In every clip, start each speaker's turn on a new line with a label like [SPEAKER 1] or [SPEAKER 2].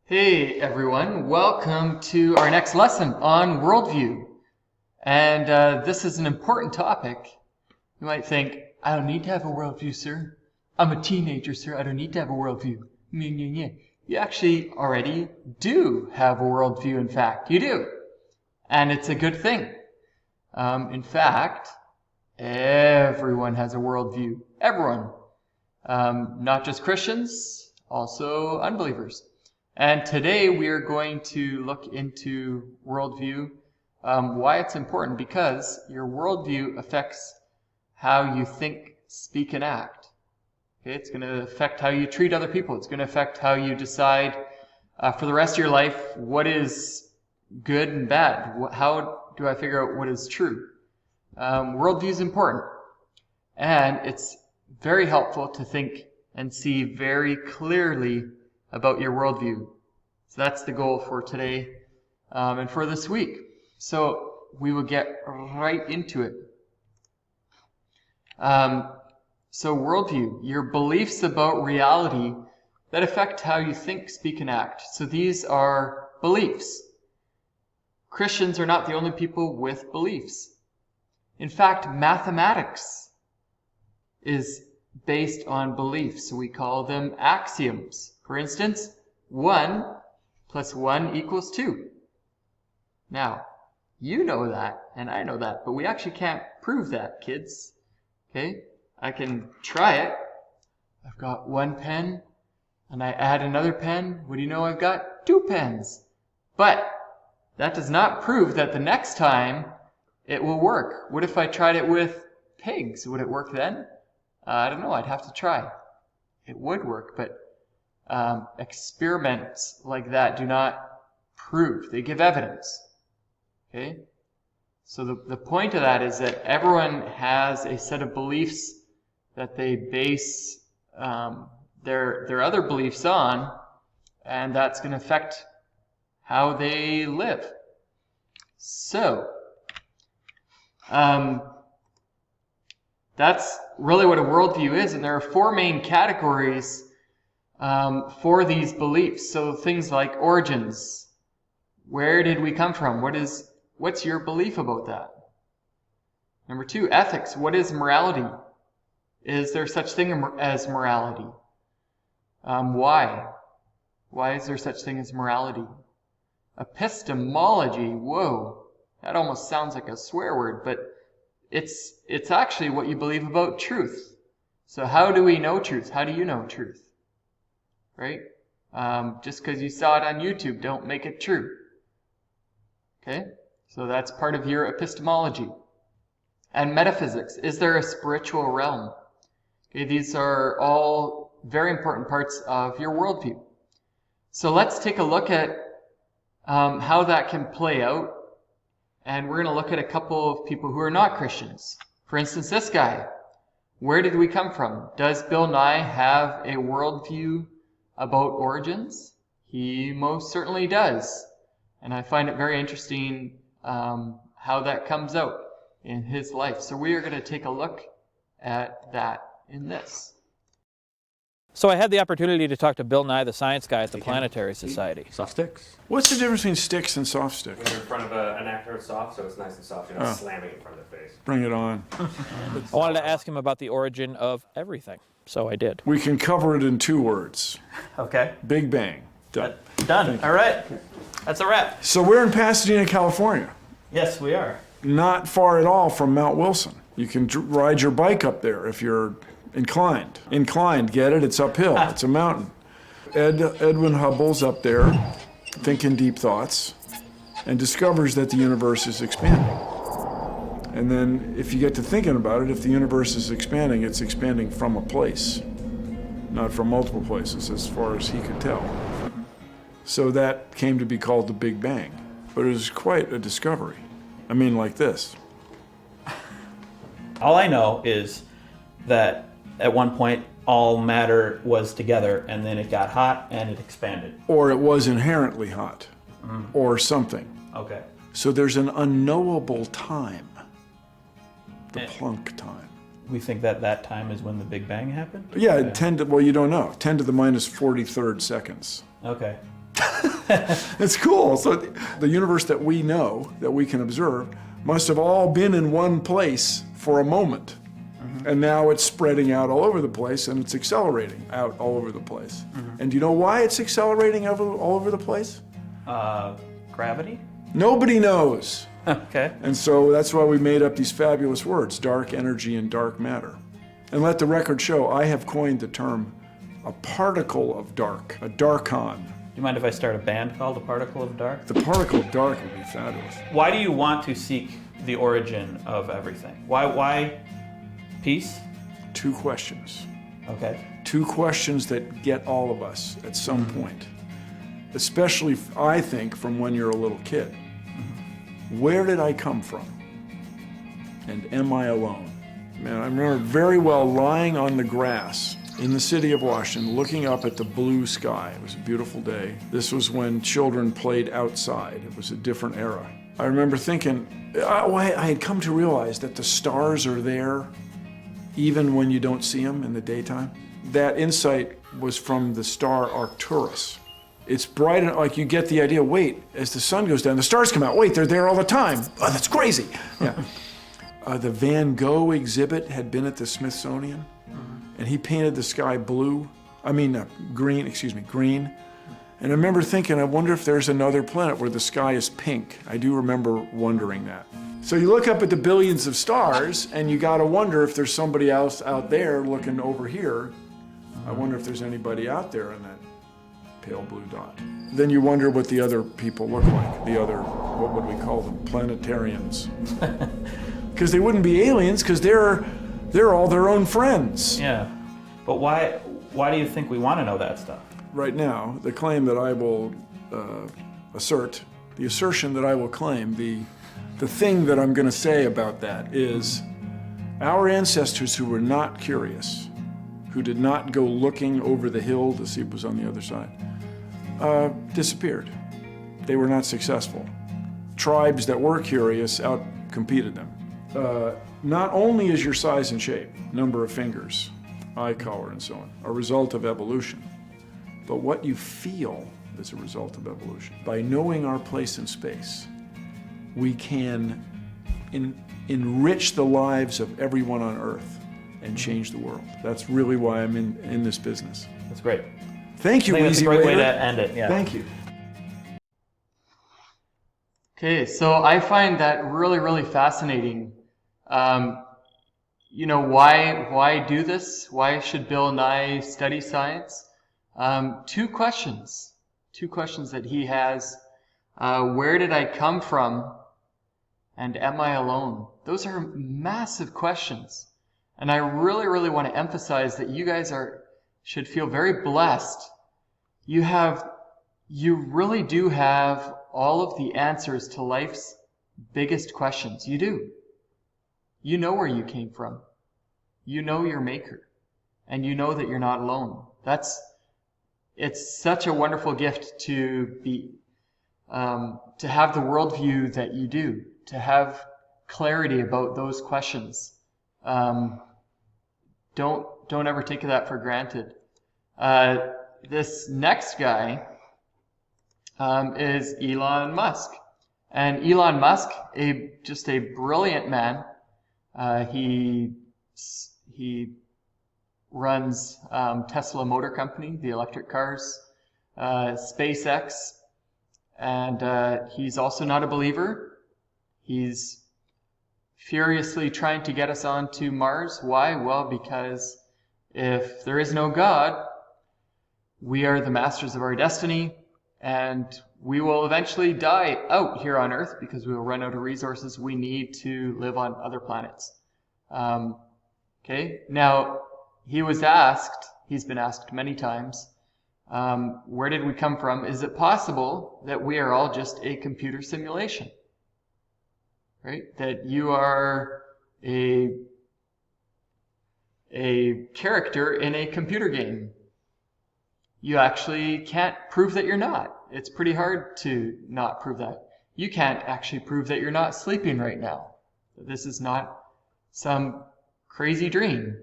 [SPEAKER 1] Hey everyone, welcome to our next lesson on worldview. And this is an important topic. You might think, I don't need to have a worldview, sir. I'm a teenager, sir. I don't need to have a worldview. You actually already do have a worldview, in fact. You do. And it's a good thing. In fact, everyone has a worldview. Everyone. Not just Christians, also unbelievers. And today we are going to look into worldview, why it's important, because your worldview affects how you think, speak, and act. Okay, it's going to affect how you treat other people. It's going to affect how you decide for the rest of your life what is good and bad. How do I figure out what is true? Worldview is important, and it's very helpful to think and see very clearly about your worldview. So that's the goal for today and for this week. So we will get right into it. So worldview, your beliefs about reality that affect how you think, speak, and act. So these are beliefs. Christians are not the only people with beliefs. In fact, mathematics is based on beliefs. We call them axioms. For instance, 1 plus 1 equals 2. Now, you know that, and I know that, but we actually can't prove that, kids. Okay? I can try it. I've got 1 pen, and I add another pen. What do you know? I've got 2 pens. But that does not prove that the next time it will work. What if I tried it with pigs? Would it work then? I don't know. I'd have to try. It would work, but experiments like that do not prove. They give evidence. Okay? So the point of that is that everyone has a set of beliefs that they base their other beliefs on, and that's going to affect how they live. So, that's really what a worldview is, and there are 4 main categories for these beliefs. So things like origins. Where did we come from? What's your belief about that? Number 2, ethics. What is morality? Is there such thing as morality? Why? Why is there such thing as morality? Epistemology. Whoa, that almost sounds like a swear word, but it's actually what you believe about truth. So how do we know truth? How do you know truth? Right? Just because you saw it on YouTube, don't make it true. Okay? So that's part of your epistemology. And metaphysics. Is there a spiritual realm? Okay, these are all very important parts of your worldview. So let's take a look at how that can play out. And we're going to look at a couple of people who are not Christians. For instance, this guy. Where did we come from? Does Bill Nye have a worldview about origins? He most certainly does. And I find it very interesting how that comes out in his life. So we are going to take a look at that in this.
[SPEAKER 2] So I had the opportunity to talk to Bill Nye, the science guy at the Planetary Society.
[SPEAKER 3] Soft sticks?
[SPEAKER 4] What's the difference between sticks and soft sticks?
[SPEAKER 3] They're in front of an actor it's soft, so it's nice and soft. You're not slamming in front of their face.
[SPEAKER 4] Bring it on.
[SPEAKER 2] I wanted to ask him about the origin of everything, so I did.
[SPEAKER 4] We can cover it in 2 words.
[SPEAKER 2] Okay.
[SPEAKER 4] Big Bang. Done.
[SPEAKER 2] Done. All right. That's a wrap.
[SPEAKER 4] So we're in Pasadena, California.
[SPEAKER 2] Yes, we are.
[SPEAKER 4] Not far at all from Mount Wilson. You can ride your bike up there if you're inclined. Inclined, get it? It's uphill. It's a mountain. Edwin Hubble's up there thinking deep thoughts and discovers that the universe is expanding. And then if you get to thinking about it, if the universe is expanding, it's expanding from a place, not from multiple places as far as he could tell. So that came to be called the Big Bang. But it was quite a discovery. I mean, like this.
[SPEAKER 5] All I know is that at one point all matter was together and then it got hot and it expanded.
[SPEAKER 4] Or it was inherently hot, or something.
[SPEAKER 5] Okay.
[SPEAKER 4] So there's an unknowable time, the Planck time.
[SPEAKER 5] We think that that time is when the Big Bang happened?
[SPEAKER 4] Yeah, 10 to, well, you don't know. 10 to the minus 43rd seconds.
[SPEAKER 5] Okay.
[SPEAKER 4] It's cool. So the universe that we know, that we can observe, must have all been in one place for a moment. And now it's spreading out all over the place, and it's accelerating out all over the place. And do you know why it's accelerating all over the place?
[SPEAKER 5] Gravity?
[SPEAKER 4] Nobody knows.
[SPEAKER 5] Okay.
[SPEAKER 4] And so that's why we made up these fabulous words, dark energy and dark matter. And let the record show, I have coined the term a particle of dark, a darkon.
[SPEAKER 5] Do you mind if I start a band called A Particle of Dark?
[SPEAKER 4] The particle of dark would be fabulous.
[SPEAKER 5] Why do you want to seek the origin of everything? Why peace?
[SPEAKER 4] 2 questions.
[SPEAKER 5] Okay.
[SPEAKER 4] 2 questions that get all of us at some point. Especially, I think, from when you're a little kid. Where did I come from? And am I alone? Man, I remember very well lying on the grass in the city of Washington, looking up at the blue sky. It was a beautiful day. This was when children played outside. It was a different era. I remember thinking, I had come to realize that the stars are there even when you don't see them in the daytime. That insight was from the star Arcturus. It's bright, and like you get the idea, wait, as the sun goes down, the stars come out. Wait, they're there all the time. Oh, that's crazy. Yeah. The Van Gogh exhibit had been at the Smithsonian, and he painted the sky green. And I remember thinking, I wonder if there's another planet where the sky is pink. I do remember wondering that. So you look up at the billions of stars, and you gotta wonder if there's somebody else out there looking over here. I wonder if there's anybody out there in that pale blue dot. Then you wonder what the other people look like, what would we call them, planetarians. Because they wouldn't be aliens, because they're all their own friends.
[SPEAKER 5] Yeah. But why do you think we want to know that stuff?
[SPEAKER 4] Right now, the claim that I will the assertion that I will claim, the thing that I'm going to say about that is our ancestors who were not curious, who did not go looking over the hill to see what was on the other side, disappeared. They were not successful. Tribes that were curious outcompeted them. Not only is your size and shape, number of fingers, eye color, and so on, a result of evolution, but what you feel is a result of evolution. By knowing our place in space, we can enrich the lives of everyone on Earth and change the world. That's really why I'm in this business.
[SPEAKER 5] That's great.
[SPEAKER 4] Thank you,
[SPEAKER 5] I think that's a
[SPEAKER 4] Easy
[SPEAKER 5] great way
[SPEAKER 4] Waiter.
[SPEAKER 5] to end it. Yeah.
[SPEAKER 4] Thank you.
[SPEAKER 1] Okay, so I find that really, really fascinating. Why do this? Why should Bill Nye study science? 2 questions that he has. Where did I come from? And am I alone? Those are massive questions. And I really, really want to emphasize that you guys should feel very blessed. You really do have all of the answers to life's biggest questions. You do. You know where you came from. You know your maker. And you know that you're not alone. It's such a wonderful gift to have the worldview that you do, to have clarity about those questions. Don't ever take that for granted. This next guy is Elon Musk. And Elon Musk, just a brilliant man. He runs Tesla Motor Company, the electric cars, SpaceX, and he's also not a believer. He's furiously trying to get us onto Mars. Why? Well, because if there is no God, we are the masters of our destiny, and we will eventually die out here on Earth because we will run out of resources we need to live on other planets. Okay, now he's been asked many times, where did we come from? Is it possible that we are all just a computer simulation? Right? That you are a character in a computer game. You actually can't prove that you're not. It's pretty hard to not prove that. You can't actually prove that you're not sleeping right now. This is not some crazy dream.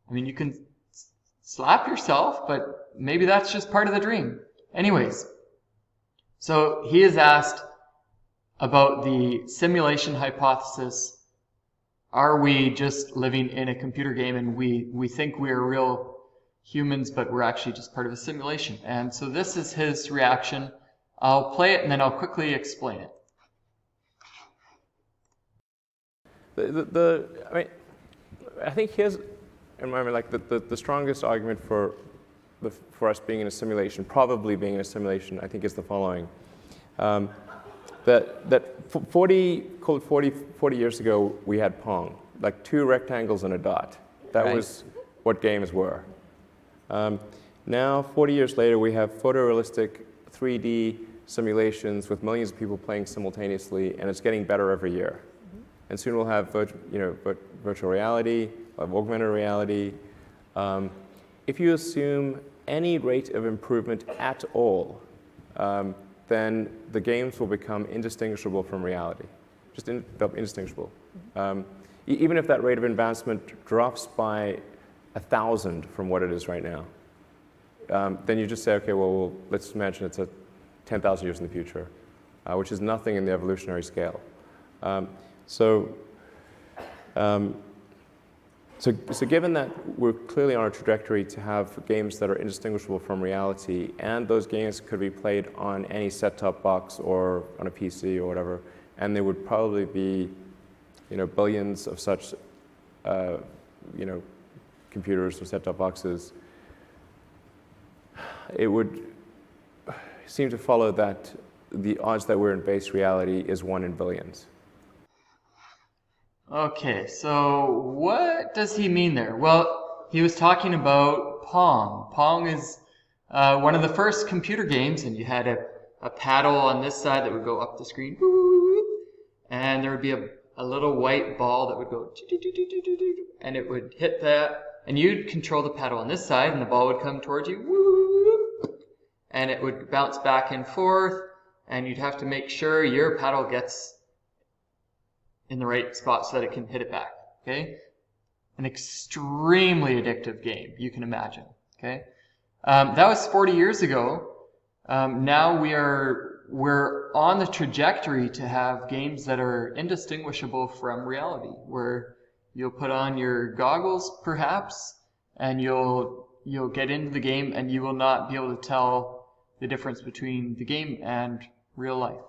[SPEAKER 1] I mean, you can slap yourself, but maybe that's just part of the dream. Anyways, So he is asked about the simulation hypothesis. Are we just living in a computer game and we think we are real humans, but we're actually just part of a simulation? And so this is his reaction. I'll play it and then I'll quickly explain it.
[SPEAKER 6] I think here's, in my mind, like the strongest argument for us being in a simulation, probably being in a simulation, I think is the following. That 40 years ago, we had Pong, like 2 rectangles and a dot. That
[SPEAKER 1] Right.
[SPEAKER 6] was what games were. Now, 40 years later, we have photorealistic 3D simulations with millions of people playing simultaneously, and it's getting better every year. And soon we'll have virtual reality, we'll have augmented reality. If you assume any rate of improvement at all, then the games will become indistinguishable from reality. They'll be indistinguishable. Even if that rate of advancement drops by 1,000 from what it is right now, then you just say, okay, well, let's imagine it's 10,000 years in the future, which is nothing in the evolutionary scale. So given that we're clearly on a trajectory to have games that are indistinguishable from reality, and those games could be played on any set-top box or on a PC or whatever, and there would probably be, billions of such, computers or set-top boxes, it would seem to follow that the odds that we're in base reality is 1 in billions.
[SPEAKER 1] Okay, so what does he mean there? Well, he was talking about Pong. Pong is one of the first computer games, and you had a paddle on this side that would go up the screen, and there would be a little white ball that would go, and it would hit that, and you'd control the paddle on this side, and the ball would come towards you, and it would bounce back and forth, and you'd have to make sure your paddle gets in the right spot so that it can hit it back, okay? An extremely addictive game, you can imagine, okay? That was 40 years ago. Now we're on the trajectory to have games that are indistinguishable from reality, where you'll put on your goggles, perhaps, and you'll get into the game and you will not be able to tell the difference between the game and real life.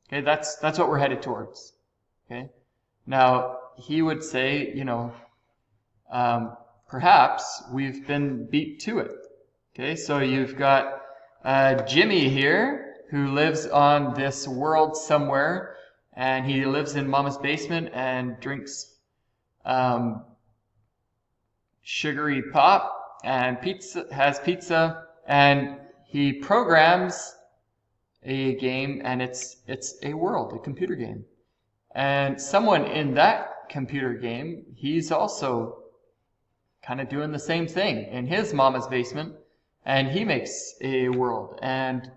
[SPEAKER 1] Okay, that's what we're headed towards. Okay, now he would say, perhaps we've been beat to it. Okay, so you've got Jimmy here who lives on this world somewhere, and he lives in Mama's basement and drinks sugary pop and has pizza, and he programs a game, and it's a world, a computer game. And someone in that computer game, he's also kind of doing the same thing in his mama's basement, and he makes a world. And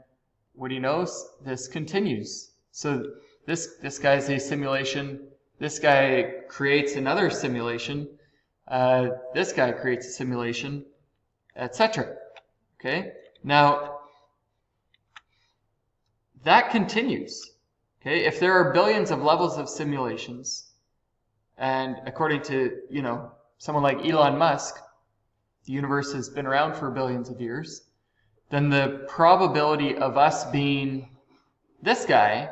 [SPEAKER 1] what he knows, this continues. So this guy's a simulation. This guy creates another simulation. This guy creates a simulation, etc. Okay? Now, that continues. Okay? If there are billions of levels of simulations, and according to, someone like Elon Musk, the universe has been around for billions of years, then the probability of us being this guy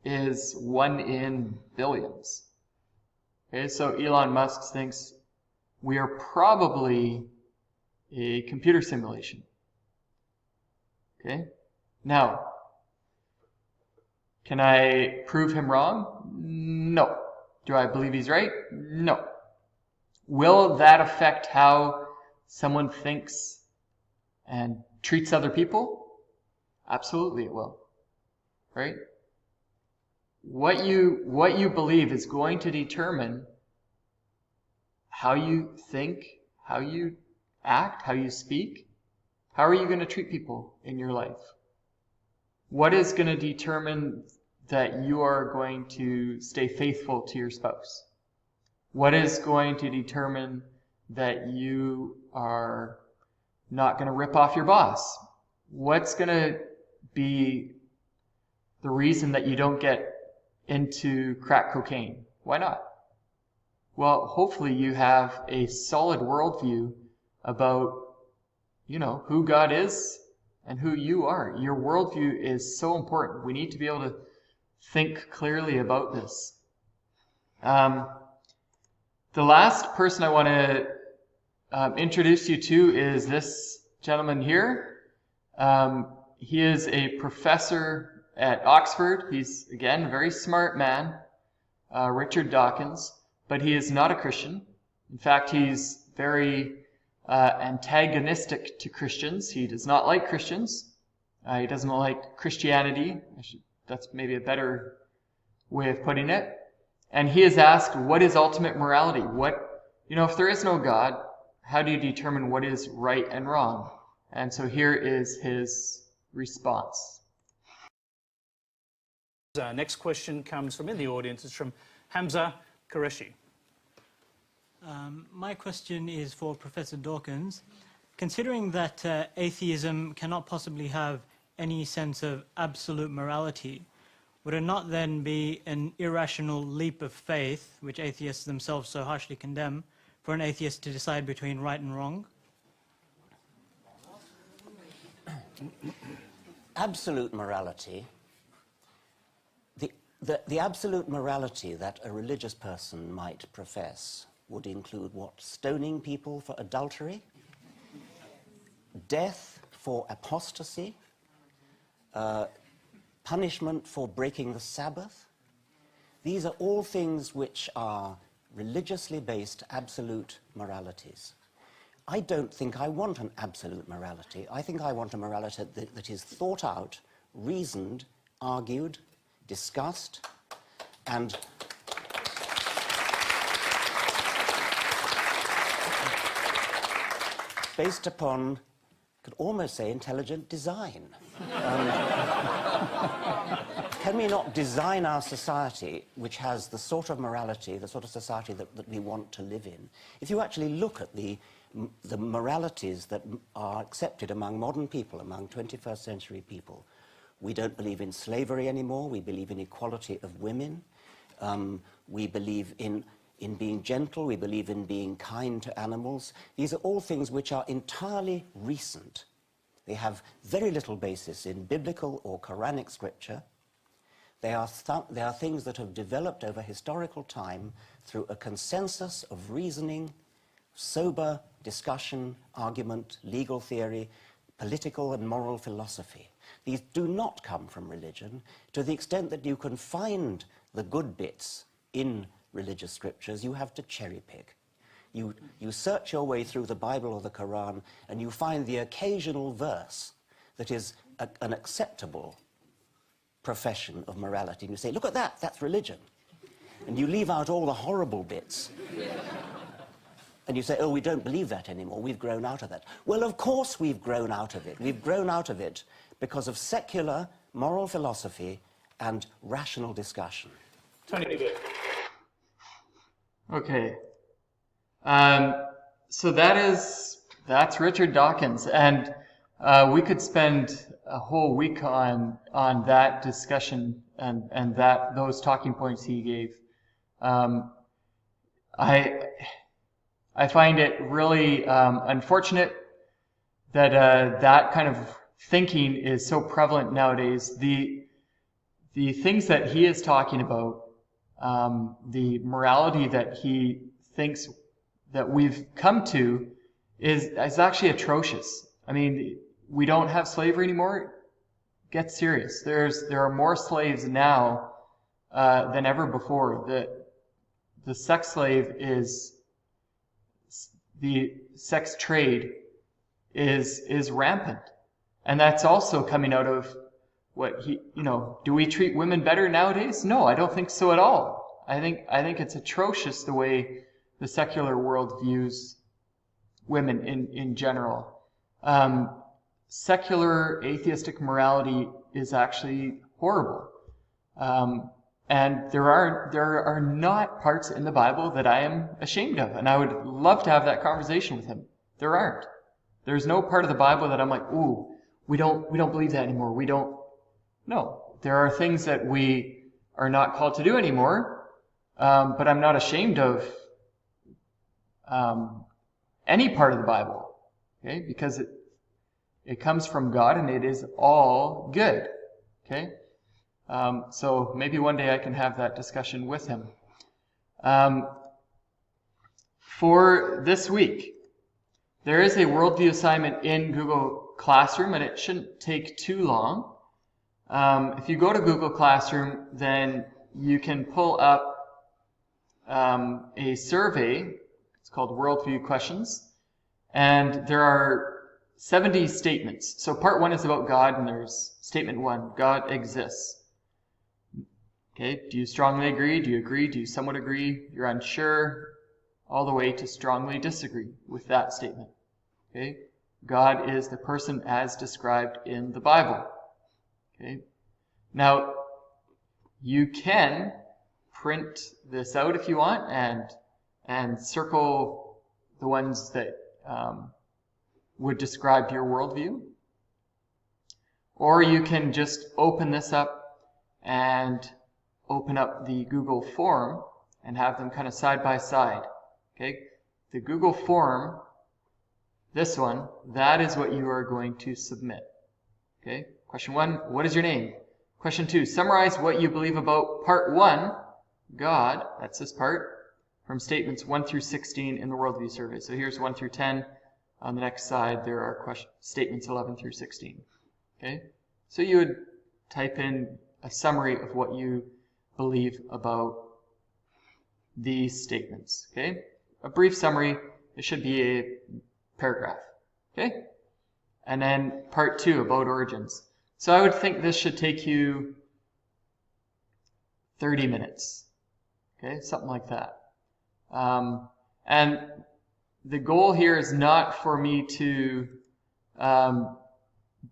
[SPEAKER 1] is 1 in billions. Okay, so Elon Musk thinks we are probably a computer simulation. Okay, now, can I prove him wrong? No. Do I believe he's right? No. Will that affect how someone thinks and treats other people? Absolutely it will. Right? What you believe is going to determine how you think, how you act, how you speak. How are you going to treat people in your life? What is going to determine that you are going to stay faithful to your spouse? What is going to determine that you are not going to rip off your boss? What's going to be the reason that you don't get into crack cocaine? Why not? Well, hopefully you have a solid worldview about, who God is and who you are. Your worldview is so important. We need to be able to think clearly about this. The last person I want to introduce you to is this gentleman here. He is a professor at Oxford. He's, again, a very smart man, Richard Dawkins, but he is not a Christian. In fact, he's very antagonistic to Christians. He does not like Christians. He doesn't like Christianity. That's maybe a better way of putting it. And he is asked, what is ultimate morality? If there is no God, how do you determine what is right and wrong? And so here is his response.
[SPEAKER 7] Next question comes from in the audience. It's from Hamza Qureshi.
[SPEAKER 8] My question is for Professor Dawkins. Considering that atheism cannot possibly have any sense of absolute morality, would it not then be an irrational leap of faith, which atheists themselves so harshly condemn, for an atheist to decide between right and wrong?
[SPEAKER 9] Absolute morality, the absolute morality that a religious person might profess would include what? Stoning people for adultery, death for apostasy, punishment for breaking the Sabbath. These are all things which are religiously based absolute moralities. I don't think I want an absolute morality. I think I want a morality that is thought out, reasoned, argued, discussed, and based upon, could almost say, intelligent design. Can we not design our society which has the sort of morality, the sort of society that we want to live in? If you actually look at the moralities that are accepted among modern people, among 21st century people, we don't believe in slavery anymore. We believe in equality of women. We believe in being gentle. We believe in being kind to animals. These are all things which are entirely recent. They have very little basis in biblical or Quranic scripture. They are things that have developed over historical time through a consensus of reasoning, sober discussion, argument, legal theory, political and moral philosophy. These do not come from religion. To the extent that you can find the good bits in religious scriptures, you have to cherry pick. You search your way through the Bible or the Quran, and you find the occasional verse that is an acceptable profession of morality. And you say, look at that, that's religion. And you leave out all the horrible bits. And you say, oh, we don't believe that anymore. We've grown out of that. Well, of course we've grown out of it. We've grown out of it because of secular moral philosophy and rational discussion.
[SPEAKER 7] Tony.
[SPEAKER 1] Okay. So that's Richard Dawkins, and we could spend a whole week on that discussion and those talking points he gave. I find it really unfortunate that that kind of thinking is so prevalent nowadays. The things that he is talking about, the morality that he thinks that we've come to is actually atrocious. I mean, we don't have slavery anymore. Get serious. There are more slaves now than ever before. The sex slave is, the sex trade is rampant. And that's also coming out of do we treat women better nowadays? No, I don't think so at all. I think it's atrocious the way the secular world views women in general. Secular atheistic morality is actually horrible. And there are not parts in the Bible that I am ashamed of, and I would love to have that conversation with him. There aren't. There's no part of the Bible that I'm like, ooh, we don't believe that anymore. No, there are things that we are not called to do anymore, but I'm not ashamed of any part of the Bible, okay? Because it comes from God and it is all good, okay? So maybe one day I can have that discussion with him. For this week, there is a worldview assignment in Google Classroom, and it shouldn't take too long. If you go to Google Classroom, then you can pull up a survey. It's called Worldview Questions, and there are 70 statements. So part 1 is about God, and there's statement 1, God exists. Okay, do you strongly agree? Do you agree? Do you somewhat agree? You're unsure? All the way to strongly disagree with that statement. Okay, God is the person as described in the Bible. Okay, now you can print this out if you want and circle the ones that would describe your worldview. Or you can just open this up and open up the Google form and have them kind of side by side. Okay, the Google form, this one, that is what you are going to submit. Okay, question 1, what is your name? Question 2, summarize what you believe about part 1, God, that's this part, from statements 1 through 16 in the Worldview survey. So here's 1 through 10. On the next side, there are statements 11 through 16. Okay, so you would type in a summary of what you believe about these statements. Okay, a brief summary. It should be a paragraph. Okay, and then part 2 about origins. So I would think this should take you 30 minutes. Okay, something like that. And the goal here is not for me to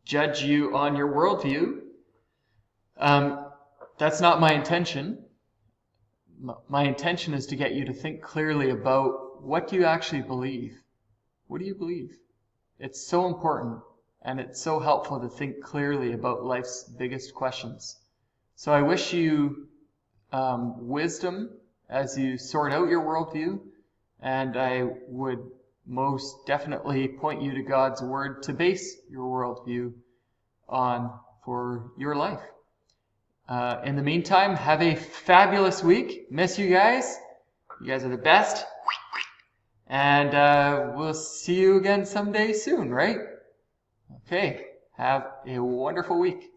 [SPEAKER 1] judge you on your worldview. That's not my intention. My intention is to get you to think clearly about what do you actually believe. What do you believe? It's so important, and it's so helpful to think clearly about life's biggest questions. So I wish you wisdom as you sort out your worldview, and I would most definitely point you to God's Word to base your worldview on for your life. In the meantime, have a fabulous week. Miss you guys. You guys are the best. And we'll see you again someday soon, right? Okay. Have a wonderful week.